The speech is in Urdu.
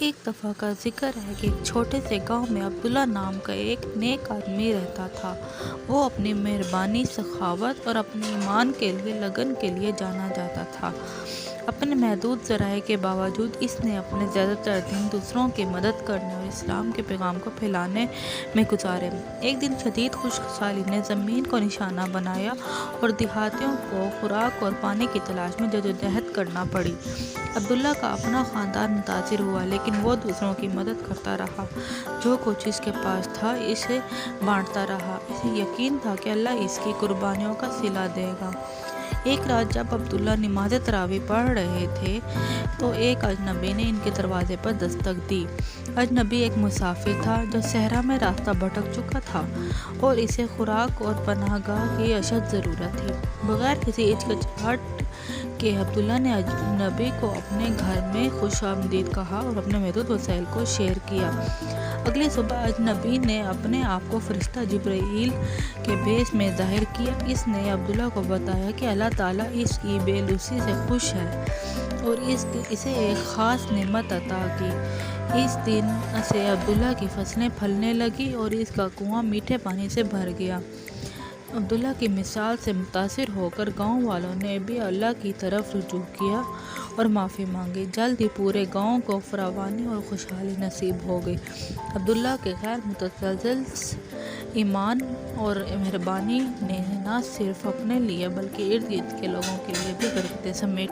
ایک دفعہ کا ذکر ہے کہ ایک چھوٹے سے گاؤں میں عبداللہ نام کا ایک نیک آدمی رہتا تھا۔ وہ اپنی مہربانی، سخاوت اور اپنے ایمان کے لیے لگن کے لیے جانا جاتا تھا۔ اپنے محدود ذرائع کے باوجود اس نے اپنے زیادہ تر دن دوسروں کی مدد کرنے اور اسلام کے پیغام کو پھیلانے میں گزارے۔ ایک دن شدید خشک سالی نے زمین کو نشانہ بنایا اور دیہاتیوں کو خوراک اور پانی کی تلاش میں جدوجہد کرنا پڑی۔ عبداللہ کا اپنا خاندان متاثر ہوا، لیکن وہ دوسروں کی مدد کرتا رہا۔ جو کچھ اس کے پاس تھا اسے بانٹتا رہا۔ اسے یقین تھا کہ اللہ اس کی قربانیوں کا صلہ دے گا۔ ایک رات جب عبداللہ نماز تراویح پڑھ رہے تھے تو ایک اجنبی نے ان کے دروازے پر دستک دی۔ اجنبی ایک مسافر تھا جو صحرا میں راستہ بھٹک چکا تھا اور اسے خوراک اور پناہ گاہ کی اشد ضرورت تھی۔ بغیر کسی ہچکچاہٹ کے عبداللہ نے اجنبی کو اپنے گھر میں خوش آمدید کہا اور اپنے محدود وسائل کو شیئر کیا۔ اگلی صبح اجنبی نے اپنے آپ کو فرشتہ جبرائیل کے بھیس میں ظاہر کیا۔ اس نے عبداللہ کو بتایا کہ اللہ تعالیٰ اس کی بے لوثی سے خوش ہے اور اسے ایک خاص نعمت عطا کی۔ اس دن سے عبداللہ کی فصلیں پھلنے لگیں اور اس کا کنواں میٹھے پانی سے بھر گیا۔ عبداللہ کی مثال سے متاثر ہو کر گاؤں والوں نے بھی اللہ کی طرف رجوع کیا اور معافی مانگی۔ جلد ہی پورے گاؤں کو فراوانی اور خوشحالی نصیب ہو گئی۔ عبداللہ کے غیر متزلزل ایمان اور مہربانی نے نہ صرف اپنے لیے بلکہ ارد گرد کے لوگوں کے لیے بھی برکتیں سمیٹ